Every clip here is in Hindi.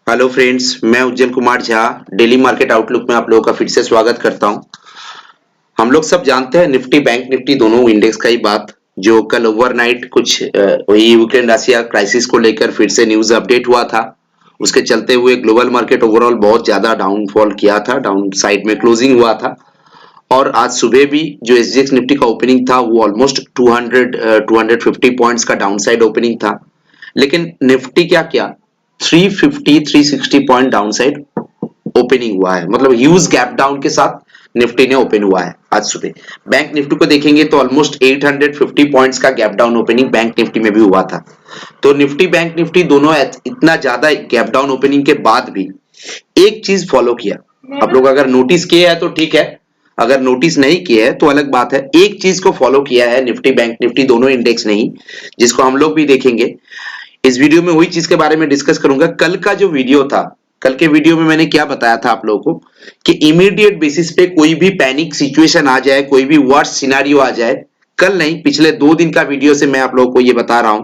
हेलो फ्रेंड्स, मैं Ujjwal Kumar Jha daily market outlook में आप लोगों का फिर से स्वागत करता हूं। हम लोग सब जानते हैं निफ्टी बैंक निफ्टी दोनों इंडेक्स का ही बात जो कल ओवरनाइट कुछ वही यूक्रेन रशिया क्राइसिस को लेकर फिर से न्यूज अपडेट हुआ था। उसके चलते हुए ग्लोबल मार्केट ओवरऑल बहुत ज्यादा डाउनफॉल किया था, डाउन साइड में क्लोजिंग हुआ था। और आज सुबह भी जो एसजीएक्स निफ्टी का ओपनिंग था वो ऑलमोस्ट 250 पॉइंट्स का डाउनसाइड ओपनिंग था। लेकिन निफ्टी क्या किया, 360 पॉइंट डाउनसाइड ओपनिंग हुआ है, मतलब ह्यूज गैप डाउन के साथ निफ्टी ने ओपन हुआ है आज सुबह। बैंक निफ्टी को देखेंगे तो ऑलमोस्ट 850 पॉइंट्स का gap down opening bank Nifty में भी हुआ था। तो निफ्टी बैंक निफ्टी दोनों इतना ज्यादा गैप डाउन ओपनिंग के बाद भी एक चीज फॉलो किया। आप लोग अगर नोटिस किए हैं तो ठीक है, अगर नोटिस नहीं किए है तो अलग बात है। एक चीज को फॉलो किया है निफ्टी बैंक निफ्टी दोनों इंडेक्स नहीं, जिसको हम लोग भी देखेंगे इस वीडियो में। वही चीज के बारे में डिस्कस करूंगा। कल का जो वीडियो था, कल के वीडियो में मैंने क्या बताया था आप लोगों को कि इमीडिएट बेसिस पे कोई भी पैनिक सिचुएशन आ जाए, कोई भी वर्स्ट सिनेरियो आ जाए, कल नहीं पिछले 2 दिन का वीडियो से मैं आप लोगों को ये बता रहा हूं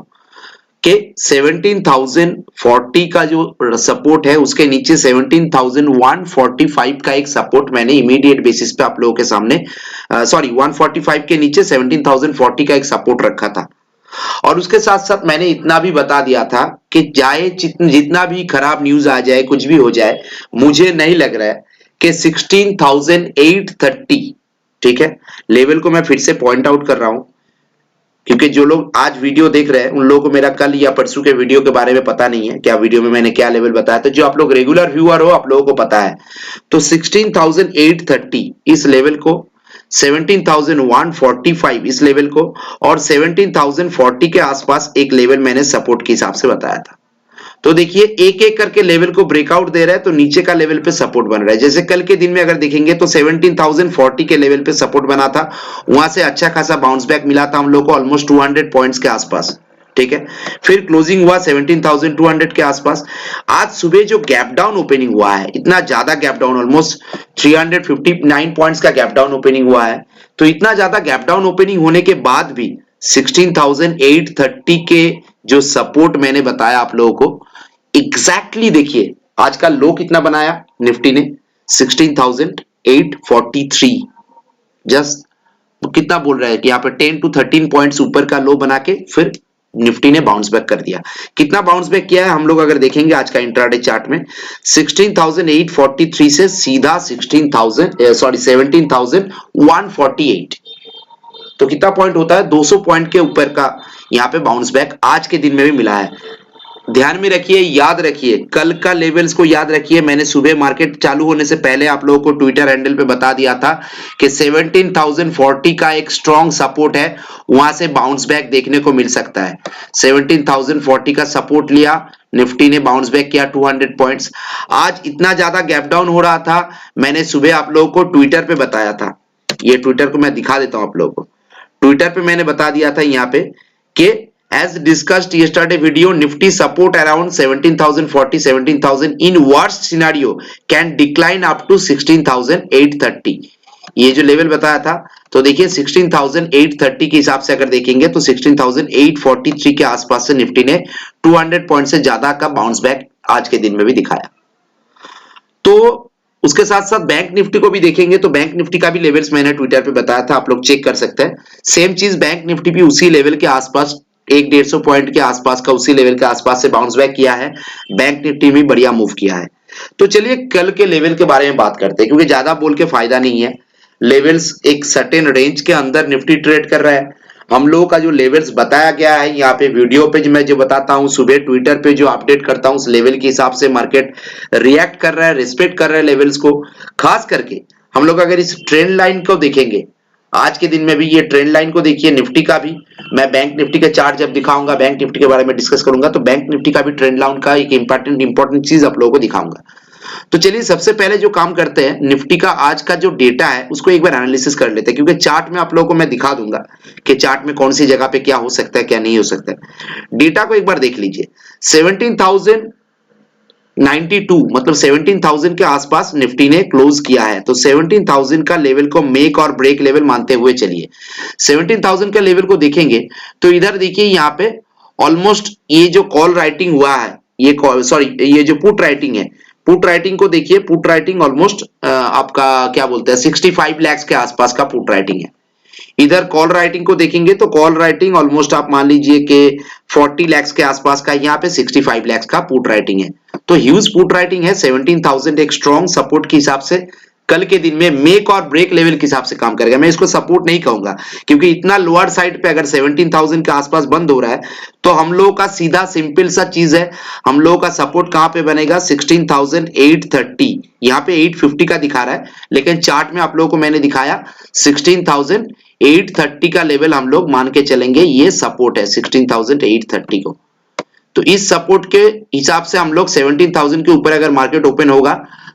कि 17,040 का जो सपोर्ट है उसके नीचे 17,145 का एक सपोर्ट मैंने इमीडिएट बेसिस पे आप लोगों के सामने 145 के नीचे 17,040 का एक सपोर्ट रखा था। और उसके साथ साथ मैंने इतना भी बता दिया था कि चाहे जितना भी खराब न्यूज आ जाए, कुछ भी हो जाए, मुझे नहीं लग रहा है कि 16,830, ठीक है, लेवल को मैं फिर से पॉइंट आउट कर रहा हूं क्योंकि जो लोग आज वीडियो देख रहे हैं उन लोगों को मेरा कल या परसों के वीडियो के बारे में पता नहीं है क्या वीडियो में मैंने क्या लेवल बताया। तो जो आप लोग रेगुलर व्यूअर हो आप लोगों को पता है। तो 16,830 इस लेवल को, 17,145 इस लेवल को और 17,040 के आसपास एक लेवल मैंने सपोर्ट के हिसाब से बताया था। तो देखिए एक एक करके लेवल को ब्रेकआउट दे रहा है, तो नीचे का लेवल पे सपोर्ट बन रहा है। जैसे कल के दिन में अगर देखेंगे तो 17,040 के लेवल पे सपोर्ट बना था, वहां से अच्छा खासा बाउंस बैक मिला था हम लोग को ऑलमोस्ट 200 पॉइंट्स के आसपास, ठीक है। फिर क्लोजिंग हुआ 17,200 के आसपास। आज सुबह जो गैप डाउन ओपनिंग हुआ है, इतना ज्यादा गैप डाउन, ऑलमोस्ट 359 पॉइंट्स का गैप डाउन ओपनिंग हुआ है। तो इतना ज्यादा गैप डाउन ओपनिंग होने के बाद भी 16,830 के जो सपोर्ट मैंने बताया आप लोगों को, एग्जैक्टली देखिए आज का लो कितना बनाया निफ्टी ने, 16,843। जस्ट कितना बोल रहा है कि यहाँ पे 10 to 13 पॉइंट्स ऊपर का लो बना के फिर निफ्टी ने बाउंस बैक कर दिया। कितना बाउंस बैक किया है हम लोग अगर देखेंगे आज का इंट्राडे चार्ट में, 16,843 से सीधा 17,148। तो कितना पॉइंट होता है, 200 पॉइंट के ऊपर का यहाँ पे बाउंस बैक आज के दिन में भी मिला है। ध्यान में रखिए, याद रखिए, कल का लेवल्स को याद रखिए। मैंने सुबह मार्केट चालू होने से पहले आप लोगों को ट्विटर हैंडल पे बता दिया था कि 17,040 का एक स्ट्रॉन्ग सपोर्ट है, वहां से बाउंस बैक देखने को मिल सकता है। 17,040 का सपोर्ट लिया, निफ्टी ने बाउंस बैक किया 200 पॉइंट्स। आज इतना ज्यादा गैप डाउन हो रहा था, मैंने सुबह आप लोगों को ट्विटर पे बताया था। ये ट्विटर को मैं दिखा देता हूं आप लोगों को। ट्विटर पे मैंने बता दिया था यहाँ पे कि as discussed yesterday video, Nifty support around 17,040 17,000 in worst scenario can decline up to 16,830। ये जो लेवल बताया था, तो देखिए 16,830 के हिसाब से अगर देखेंगे तो 16,843 के आसपास से निफ्टी ने 200 पॉइंट से ज्यादा का बाउंस बैक आज के दिन में भी दिखाया। तो उसके साथ साथ बैंक निफ्टी को भी देखेंगे तो बैंक निफ्टी का भी लेवल्स मैंने ट्विटर पे बताया था, आप लोग चेक कर सकते हैं। सेम चीज बैंक निफ्टी भी उसी लेवल के आसपास 150 पॉइंट के आसपास का, उसी लेवल के आसपास से बाउंस बैक किया है। बैंक निफ्टी में बढ़िया मूव किया है। तो चलिए कल के लेवल के बारे में बात करते हैं क्योंकि ज्यादा बोल के फायदा नहीं है। लेवल्स एक सर्टेन रेंज के अंदर निफ्टी ट्रेड कर रहा है। हम लोगों का जो लेवल्स बताया गया है यहाँ पे वीडियो पे, जो मैं जो बताता हूँ सुबह ट्विटर पे जो अपडेट करता हूँ, उस लेवल के हिसाब से मार्केट रिएक्ट कर रहा है, रिस्पेक्ट कर रहा है लेवल्स को। खास करके हम लोग अगर इस ट्रेंड लाइन को देखेंगे, आज के दिन में भी ये ट्रेंड लाइन को देखिए, निफ्टी का भी। मैं बैंक निफ्टी का चार्ट जब दिखाऊंगा, बैंक निफ्टी के बारे में डिस्कस करूंगा, तो बैंक निफ्टी का भी ट्रेंड लाइन का एक इंपॉर्टेंट चीज आप लोगों को दिखाऊंगा। तो चलिए सबसे पहले जो काम करते हैं, निफ्टी का आज का जो डेटा है उसको एक बार एनालिसिस कर लेते हैं क्योंकि चार्ट में आप लोगों को मैं दिखा दूंगा कि चार्ट में कौन सी जगह पे क्या हो सकता है, क्या नहीं हो सकता है। डेटा को एक बार देख लीजिए। 17,092 मतलब 17,000 के आसपास निफ्टी ने क्लोज किया है। तो 17,000 का लेवल को मेक और ब्रेक लेवल मानते हुए चलिए 17,000 का लेवल को देखेंगे तो इधर देखिए यहाँ पे ऑलमोस्ट ये जो कॉल राइटिंग हुआ है ये सॉरी ये जो पुट राइटिंग है, पुट राइटिंग को देखिए, पुट राइटिंग ऑलमोस्ट आपका क्या बोलते हैं 65 लाख के आसपास का पुट राइटिंग है। इधर कॉल राइटिंग को देखेंगे तो कॉल राइटिंग ऑलमोस्ट आप मान लीजिए कि 40 लाख के आसपास का, यहाँ पे 65 लाख का पुट राइटिंग है। तो ह्यूज पुट राइटिंग है। 17,000 एक स्ट्रॉन्ग सपोर्ट के हिसाब से कल के दिन में मेक और ब्रेक लेवल के हिसाब से काम करेगा। मैं इसको सपोर्ट नहीं कहूंगा क्योंकि इतना लोअर साइड पे अगर 17,000 के आसपास बंद हो रहा है तो हम लोगों का सीधा सिंपल सा चीज है, हम लोगों का सपोर्ट कहां पे बनेगा 16,830। यहाँ पे 850 का दिखा रहा है लेकिन चार्ट में आप लोगों को मैंने दिखाया 16,830 का लेवल हम लोग मान के चलेंगे, ये सपोर्ट है 16,830 को। तो इस सपोर्ट के हिसाब से हम लोग 17,000 के ऊपर अगर मार्केट ओपन होगा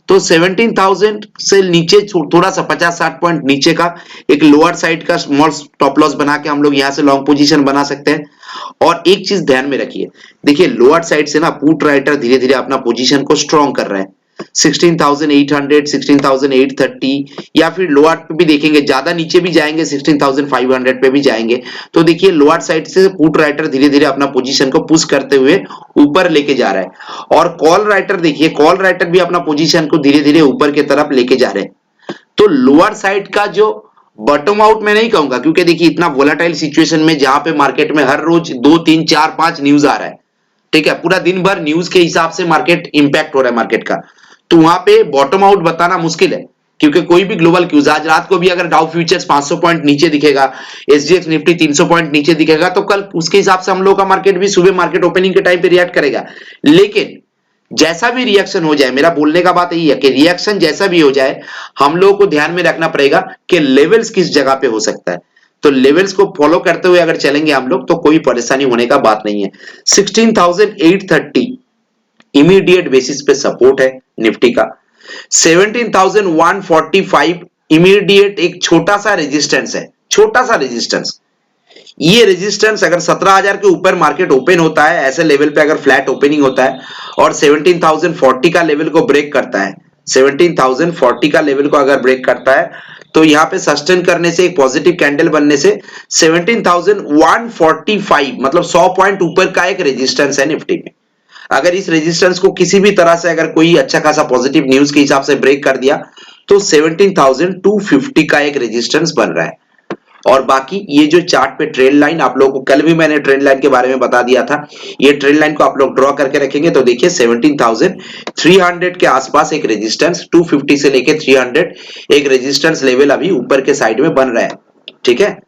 तो 17,000 से नीचे थोड़ा सा 50-60 पॉइंट नीचे का एक लोअर साइड का स्मॉल स्टॉप लॉस बना के हम लोग यहां से लॉन्ग पोजीशन बना सकते हैं। और एक चीज ध्यान में रखिए, देखिए लोअर साइड से ना पुट राइटर धीरे धीरे अपना पोजीशन को स्ट्रॉन्ग कर रहा है। 16,800, 16,830 या फिर लोअर पे भी देखेंगे, ज्यादा नीचे भी जाएंगे 16,500 पे भी जाएंगे। तो देखिए लोअर साइड से पुट राइटर धीरे धीरे अपना पोजीशन को पुश करते हुए ऊपर लेके जा रहा है। और कॉल राइटर देखिए, कॉल राइटर भी अपना पोजीशन को धीरे धीरे ऊपर की तरफ लेके जा रहे हैं। तो लोअर साइड का जो बॉटम आउट मैं नहीं कहूंगा क्योंकि देखिए इतना वोलेटाइल सिचुएशन में जहां पे मार्केट में हर रोज 2, 3, 4, 5 न्यूज आ रहा है, ठीक है, पूरा दिन भर न्यूज के हिसाब से मार्केट इंपैक्ट हो रहा है मार्केट का, तो वहां पे बॉटम आउट बताना मुश्किल है। क्योंकि कोई भी ग्लोबल क्यूज आज रात को भी अगर डाउ फ्यूचर्स 500 पॉइंट नीचे दिखेगा, एसजीएक्स निफ्टी 300 पॉइंट नीचे दिखेगा तो कल उसके हिसाब से हम लोग का मार्केट भी सुबह मार्केट ओपनिंग के टाइम पे रिएक्ट करेगा। लेकिन जैसा भी रिएक्शन हो जाए, मेरा बोलने का बात यही है कि रिएक्शन जैसा भी हो जाए हम लोगों को ध्यान में रखना पड़ेगा कि लेवल्स किस जगह पे हो सकता है। तो लेवल्स को फॉलो करते हुए अगर चलेंगे हम लोग तो कोई परेशानी होने का बात नहीं है। 16,830 इमीडिएट बेसिस पे सपोर्ट है निफ्टी का। 17,145 इमीडिएट एक छोटा सा रेजिस्टेंस है, छोटा सा रेजिस्टेंस। ये रेजिस्टेंस अगर 17,000 के ऊपर मार्केट ओपन होता है, ऐसे लेवल पे अगर फ्लैट ओपनिंग होता है और 17,040 का लेवल को ब्रेक करता है, 17,040 का लेवल को अगर ब्रेक करता है तो यहां पे सस्टेन करने से एक पॉजिटिव कैंडल बनने से 17,145 मतलब 100 पॉइंट ऊपर का एक रेजिस्टेंस है निफ्टी में। अगर इस रेजिस्टेंस को किसी भी तरह से अगर कोई अच्छा खासा पॉजिटिव न्यूज के हिसाब से ब्रेक कर दिया तो 17,250 का एक रेजिस्टेंस बन रहा है। और बाकी ये जो चार्ट पे ट्रेंड लाइन, आप लोगों को कल भी मैंने ट्रेंड लाइन के बारे में बता दिया था, ये ट्रेंड लाइन को आप लोग ड्रॉ करके रखेंगे तो देखिए 17,300 के आसपास एक रेजिस्टेंस, 250 से लेके 300 एक रेजिस्टेंस लेवल अभी ऊपर के साइड में बन रहा है, ठीक है।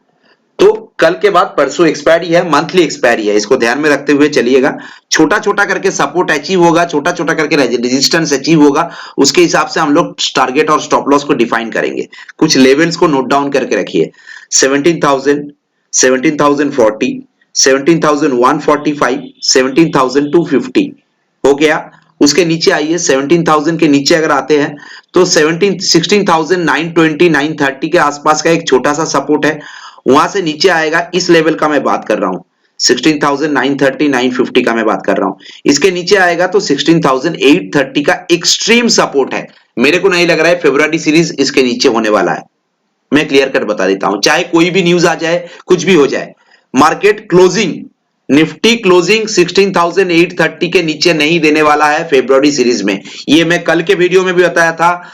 तो कल के बाद परसों एक्सपायरी है, मंथली एक्सपायरी है, इसको ध्यान में रखते हुए चलिएगा। छोटा छोटा करके सपोर्ट अचीव होगा, छोटा छोटा करके रेजिस्टेंस अचीव होगा, उसके हिसाब से हम लोग टारगेट और स्टॉप लॉस को डिफाइन करेंगे। कुछ लेवल्स को नोट डाउन करके रखिए, 17,000, 17,040, 17,145, 17,250 हो गया। उसके नीचे आइए, 17,000 के नीचे अगर आते हैं तो 16,920, 930 के आसपास का एक छोटा सा सपोर्ट है, वहां से नीचे आएगा, इस लेवल का मैं बात कर रहा हूं, 16,930, 950 का मैं बात कर रहा हूं। इसके नीचे आएगा तो 16,830 का एक्सट्रीम सपोर्ट है। मेरे को नहीं लग रहा है फरवरी सीरीज इसके नीचे होने वाला है, मैं क्लियर कट बता देता हूं। चाहे कोई भी न्यूज आ जाए, कुछ भी हो जाए, मार्केट क्लोजिंग, निफ्टी क्लोजिंग 16,830 के नीचे नहीं देने वाला है फरवरी सीरीज में। ये मैं कल के वीडियो में भी बताया था,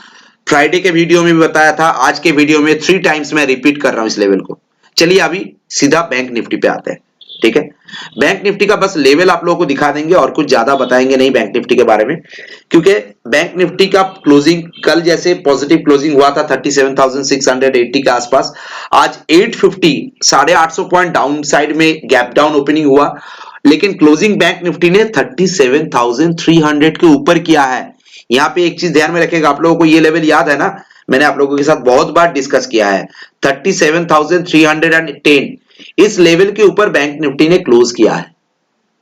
फ्राइडे के वीडियो में भी बताया था, आज के वीडियो में 3 टाइम्स मैं रिपीट कर रहा हूं इस लेवल को। चलिए अभी सीधा बैंक निफ्टी पे आते हैं, ठीक है। बैंक निफ्टी का बस लेवल आप लोगों को दिखा देंगे और कुछ ज्यादा बताएंगे नहीं बैंक निफ्टी के बारे में, क्योंकि बैंक निफ्टी का क्लोजिंग कल जैसे पॉजिटिव क्लोजिंग हुआ था 37,680 के आसपास, आज 850 850 पॉइंट डाउन साइड में गैप डाउन ओपनिंग हुआ, लेकिन क्लोजिंग बैंक निफ्टी ने 37,300 के ऊपर किया है। यहाँ पे एक चीज ध्यान में रखेगा, आप लोगों को ये लेवल याद है ना, मैंने आप लोगों के साथ बहुत बार डिस्कस किया है, 37,310 इस लेवल के ऊपर बैंक निफ्टी ने क्लोज किया है।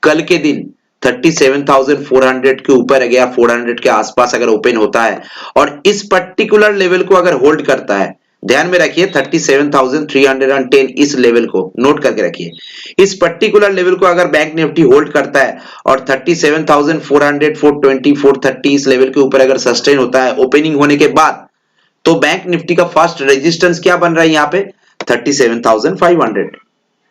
कल के दिन 37,400 के ऊपर गया, 400 के आसपास अगर ओपन होता है और इस पर्टिकुलर लेवल को अगर होल्ड करता है, ध्यान में रखिए 37,310 इस लेवल को नोट करके रखिए, इस पर्टिकुलर लेवल को अगर बैंक निफ्टी होल्ड करता है और 37,400, 420, 430 इस लेवल के ऊपर अगर सस्टेन होता है ओपनिंग होने के बाद, तो बैंक निफ्टी का फर्स्ट रेजिस्टेंस क्या बन रहा है यहाँ पे 37,500,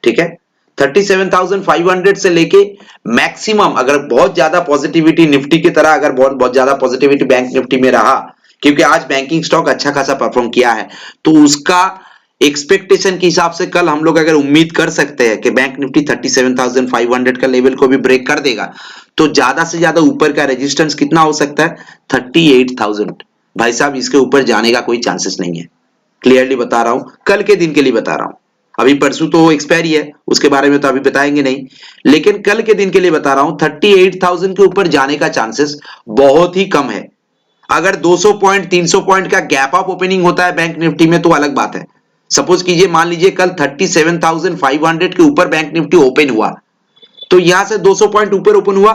ठीक है। 37,500 से लेके मैक्सिमम, अगर बहुत ज्यादा पॉजिटिविटी निफ्टी की तरह, अगर बहुत बहुत ज्यादा पॉजिटिविटी बैंक निफ्टी में रहा, क्योंकि आज बैंकिंग स्टॉक अच्छा खासा परफॉर्म किया है, तो उसका एक्सपेक्टेशन के हिसाब से कल हम लोग अगर उम्मीद कर सकते हैं कि बैंक निफ्टी 37,500 का लेवल को भी ब्रेक कर देगा, तो ज्यादा से ज्यादा ऊपर का रेजिस्टेंस कितना हो सकता है? 38,000। भाई साहब, इसके ऊपर जाने का कोई चांसेस नहीं है, क्लियरली बता रहा हूं, कल के दिन के लिए बता रहा हूं। अभी परसों तो एक्सपायरी है, उसके बारे में तो अभी बताएंगे नहीं, लेकिन कल के दिन के लिए बता रहा हूं, 38,000 के ऊपर जाने का चांसेस बहुत ही कम है। अगर 200 पॉइंट 300 पॉइंट का गैप अप ओपनिंग होता है बैंक निफ्टी में तो अलग बात है। सपोज कीजिए, मान लीजिए कल 37,500 के ऊपर बैंक निफ्टी ओपन हुआ, तो यहां से 200 पॉइंट ऊपर ओपन हुआ,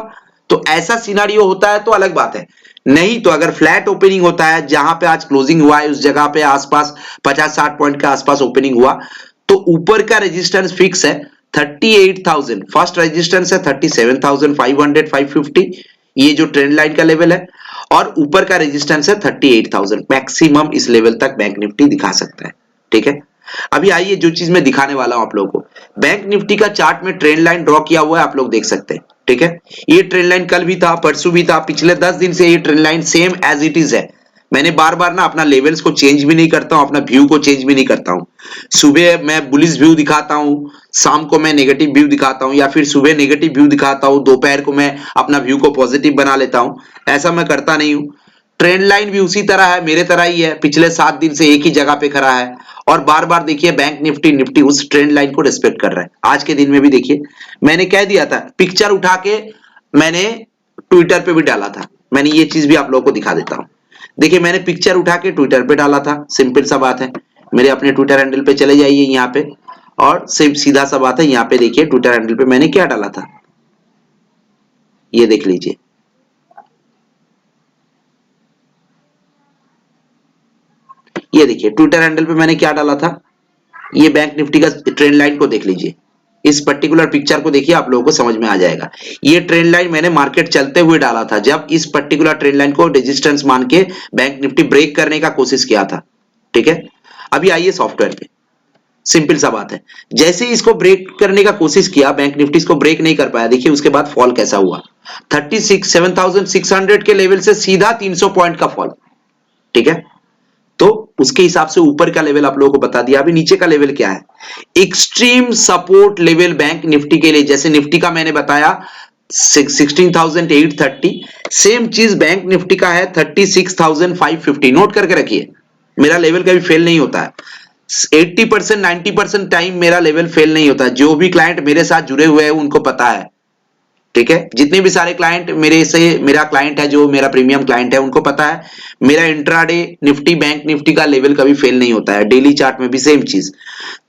तो ऐसा सिनारियो होता है तो अलग बात है। नहीं तो अगर फ्लैट ओपनिंग होता है, जहां पे आज क्लोजिंग हुआ है उस जगह पे आसपास 50-60 पॉइंट के आसपास ओपनिंग हुआ, तो ऊपर का रेजिस्टेंस फिक्स है 38,000। फर्स्ट रेजिस्टेंस है 37,500 550, ये जो ट्रेंड लाइन का लेवल है, और ऊपर का रेजिस्टेंस है 38,000। मैक्सिमम इस लेवल तक बैंक निफ्टी दिखा सकता है, ठीक है। अभी आइए जो चीज मैं दिखाने वाला हूं आप लोगों को, बैंक निफ्टी का चार्ट में ट्रेंड लाइन ड्रॉ किया हुआ है, आप लोग देख सकते हैं, ठीक है। ये ट्रेंड लाइन कल भी था, परसों भी था, पिछले 10 दिन से ये trend line same as it is है। मैंने बार बार ना अपना लेवल्स को चेंज भी नहीं करता हूं, अपना व्यू को चेंज भी नहीं करता हूं। सुबह मैं बुलिश व्यू दिखाता हूं, शाम को मैं नेगेटिव व्यू दिखाता हूं, या फिर सुबह नेगेटिव व्यू दिखाता हूं, दोपहर को मैं अपना व्यू को पॉजिटिव बना लेता हूं। ऐसा मैं करता नहीं हूं। ट्रेंड लाइन भी उसी तरह है, मेरे तरह ही है, पिछले 7 दिन से एक ही जगह पे खड़ा है, और बार बार देखिए बैंक निफ्टी उस ट्रेंड लाइन को रिस्पेक्ट कर रहा है। आज के दिन में भी देखिए, मैंने कह दिया था, पिक्चर उठा के मैंने ट्विटर पे भी डाला था। मैंने ये चीज भी आप लोगों को दिखा देता हूं। देखिए, मैंने पिक्चर उठा के ट्विटर पे डाला था, सिंपल सा बात है। मेरे अपने ट्विटर हैंडल पे चले जाइए यहाँ पे, और सीधा सा बात है, यहाँ पे देखिए ट्विटर हैंडल पे मैंने क्या डाला था, ये देख लीजिए। ये देखिए ट्विटर हैंडल पे मैंने क्या डाला था, ये बैंक निफ्टी का ट्रेंड लाइन को देख लीजिए। इस पर्टिकुलर पिक्चर को देखिए, आप लोगों को समझ में आ जाएगा। ये ट्रेंड लाइन मैंने मार्केट चलते हुए डाला था, जब इस पर्टिकुलर ट्रेंड लाइन को रेजिस्टेंस मान के बैंक निफ्टी ब्रेक करने का कोशिश किया था, ठीक है। अभी आइए सॉफ्टवेयर पे, सिंपल सा बात है, जैसे ही इसको ब्रेक करने का कोशिश किया बैंक निफ्टी, इसको ब्रेक नहीं कर पाया। देखिए उसके बाद फॉल कैसा हुआ, 37,600 के लेवल से सीधा 300 पॉइंट का फॉल, ठीक है। तो उसके हिसाब से ऊपर का लेवल आप लोगों को बता दिया। अभी नीचे का लेवल क्या है, extreme support level bank Nifty के लिए, जैसे निफ्टी का मैंने बताया 16,830, सेम चीज बैंक निफ्टी का है 36,550। नोट करके रखिए, मेरा लेवल कभी फेल नहीं होता है। 80% 90% टाइम मेरा लेवल फेल नहीं होता। जो भी क्लाइंट मेरे साथ जुड़े हुए हैं उनको पता है, ठीक है। जितने भी सारे क्लाइंट मेरा क्लाइंट है, जो मेरा प्रीमियम क्लाइंट है, उनको पता है मेरा इंट्राडे निफ्टी बैंक निफ्टी का लेवल कभी फेल नहीं होता है। डेली चार्ट में भी सेम चीज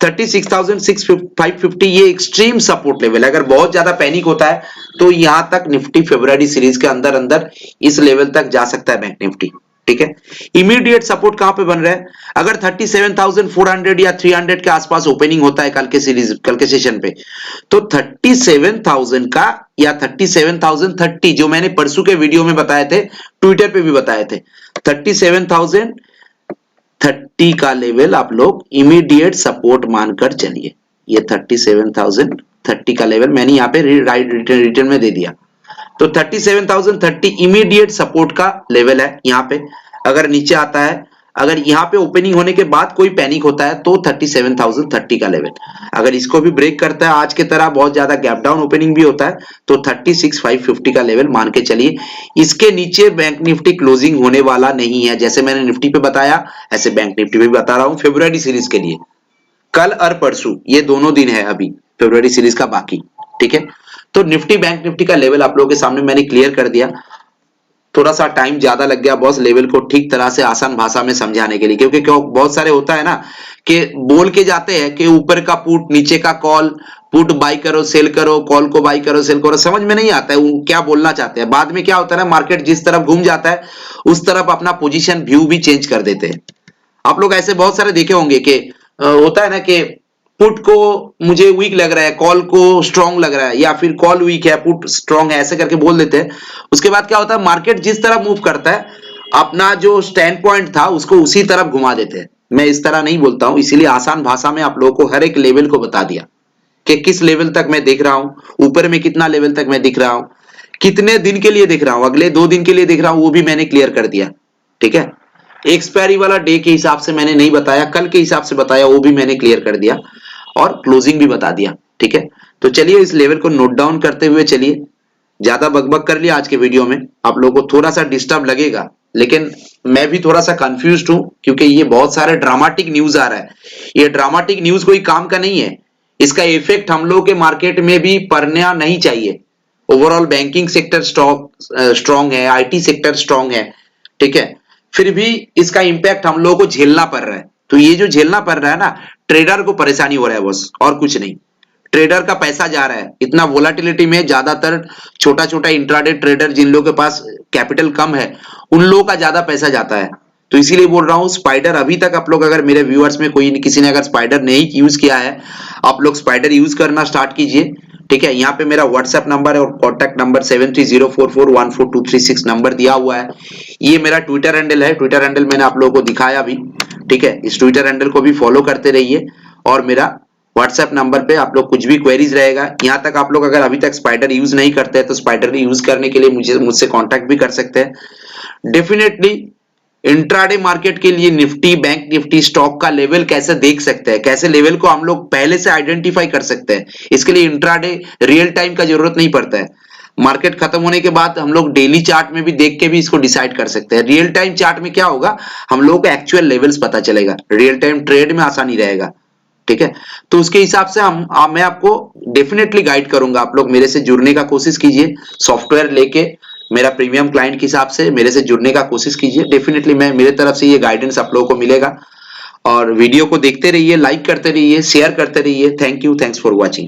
36,550, ये एक्सट्रीम सपोर्ट लेवल है। अगर बहुत ज्यादा पैनिक होता है तो यहां तक निफ्टी फरवरी सीरीज के अंदर अंदर इस लेवल तक जा सकता है बैंक निफ्टी, ठीक है। इमीडिएट सपोर्ट कहां पे बन रहा है, अगर 37,400 या 300 के आसपास ओपनिंग होता है कल के सेशन पे, तो 37,000 का या 37,030, जो मैंने परसों के वीडियो में बताए थे, ट्विटर पे भी बताए थे, 37,030 का लेवल आप लोग इमीडिएट सपोर्ट मानकर चलिए। ये 37,030 का लेवल मैंने यहाँ पे रिटर्न में दे दिया। तो 37,030 इमीडिएट सपोर्ट का लेवल है। यहाँ पे अगर नीचे आता है, अगर यहाँ पे ओपनिंग होने के बाद कोई पैनिक होता है तो 37,030 का लेवल, अगर इसको भी ब्रेक करता है, आज के तरह बहुत ज्यादा गैप डाउन ओपनिंग भी होता है, तो 36,550 का लेवल मान के चलिए। इसके नीचे बैंक निफ्टी क्लोजिंग होने वाला नहीं है। जैसे मैंने निफ्टी पे बताया, ऐसे बैंक निफ्टी पे भी बता रहा हूं फरवरी सीरीज के लिए। कल और परसों ये दोनों दिन है अभी फरवरी सीरीज का बाकी, ठीक है। तो निफ्टी बैंक निफ्टी का लेवल आप लोगों के सामने मैंने क्लियर कर दिया। थोड़ा सा टाइम ज्यादा लग गया बॉस लेवल को ठीक तरह से आसान भाषा में समझाने के लिए, क्योंकि क्यों बहुत सारे होता है ना कि बोल के जाते हैं कि ऊपर का पुट नीचे का कॉल, पुट बाई करो सेल करो, कॉल को बाई करो सेल करो, समझ में नहीं आता है वो क्या बोलना चाहते हैं। बाद में क्या होता है ना, मार्केट जिस तरफ घूम जाता है उस तरफ अपना पोजीशन व्यू भी चेंज कर देते हैं। आप लोग ऐसे बहुत सारे देखे होंगे कि होता है ना कि पुट को मुझे वीक लग रहा है, कॉल को स्ट्रांग लग रहा है, या फिर कॉल वीक है पुट स्ट्रांग है, ऐसे करके बोल देते हैं। उसके बाद क्या होता है, मार्केट जिस तरह मूव करता है अपना जो स्टैंड पॉइंट था उसको उसी तरफ घुमा देते हैं। मैं इस तरह नहीं बोलता हूं, इसीलिए आसान भाषा में आप लोगों को हर एक लेवल को बता दिया कि किस लेवल तक मैं देख रहा हूं, ऊपर में कितना लेवल तक मैं दिख रहा हूं, कितने दिन के लिए दिख रहा हूं, अगले 2 दिन के लिए दिख रहा हूं, वो भी मैंने क्लियर कर दिया। ठीक है, एक्सपायरी वाला डे के हिसाब से मैंने नहीं बताया, कल के हिसाब से बताया, वो भी मैंने क्लियर कर दिया और क्लोजिंग भी बता दिया। ठीक है, तो चलिए इस लेवल को नोट डाउन करते हुए चलिए। ज्यादा बकबक कर लिया आज के वीडियो में, आप लोगों को थोड़ा सा डिस्टर्ब लगेगा, लेकिन मैं भी थोड़ा सा कंफ्यूज्ड हूं क्योंकि ये बहुत सारे ड्रामेटिक न्यूज आ रहा है। ये ड्रामेटिक न्यूज कोई काम का नहीं है, इसका इफेक्ट हम लोग के मार्केट में भी पड़ना नहीं चाहिए। ओवरऑल बैंकिंग सेक्टर स्ट्रॉन्ग है, आईटी सेक्टर स्ट्रॉन्ग है। ठीक है, फिर भी इसका इंपैक्ट हम लोगों को झेलना पड़ रहा है। तो ये जो झेलना पड़ रहा है ना, ट्रेडर को परेशानी हो रहा है बस, और कुछ नहीं। ट्रेडर का पैसा जा रहा है, इतना वोलाटिलिटी में ज्यादातर छोटा छोटा इंट्राडे ट्रेडर जिन लोगों के पास कैपिटल कम है, उन लोगों का ज्यादा पैसा जाता है। तो इसीलिए बोल रहा हूं, स्पाइडर अभी तक आप लोग, अगर मेरे व्यूअर्स में कोई किसी ने अगर स्पाइडर नहीं यूज किया है, आप लोग स्पाइडर यूज करना स्टार्ट कीजिए। ठीक है, यहाँ पे मेरा व्हाट्सएप नंबर है और कॉन्टैक्ट नंबर 7304414236 नंबर दिया हुआ है। ये मेरा ट्विटर हैंडल है, ट्विटर हैंडल मैंने आप लोगों को दिखाया भी। ठीक है, इस ट्विटर हैंडल को भी फॉलो करते रहिए और मेरा व्हाट्सएप नंबर पे आप लोग कुछ भी क्वेरीज रहेगा। यहाँ तक आप लोग अगर अभी तक स्पाइडर यूज नहीं करते हैं तो स्पाइडर यूज करने के लिए मुझसे कांटेक्ट भी कर सकते हैं। डेफिनेटली इंट्राडे मार्केट के लिए निफ्टी, बैंक निफ्टी स्टॉक का लेवल कैसे देख सकते हैं, कैसे लेवल को हम लोग पहले से आइडेंटिफाई कर सकते हैं, इसके लिए इंट्राडे रियल टाइम का जरूरत नहीं पड़ता है। मार्केट खत्म होने के बाद हम लोग डेली चार्ट में भी देख के भी इसको डिसाइड कर सकते हैं। रियल टाइम चार्ट में क्या होगा, हम लोगों को एक्चुअल लेवल्स पता चलेगा, रियल टाइम ट्रेड में आसानी रहेगा। ठीक है, तो उसके हिसाब से मैं आपको डेफिनेटली गाइड करूंगा। आप लोग मेरे से जुड़ने का कोशिश कीजिए, सॉफ्टवेयर लेके मेरा प्रीमियम क्लाइंट के हिसाब से मेरे से जुड़ने का कोशिश कीजिए। डेफिनेटली मैं मेरे तरफ से ये गाइडेंस आप लोगों को मिलेगा। और वीडियो को देखते रहिए, लाइक करते रहिए, शेयर करते रहिए। Thank you, thanks for watching.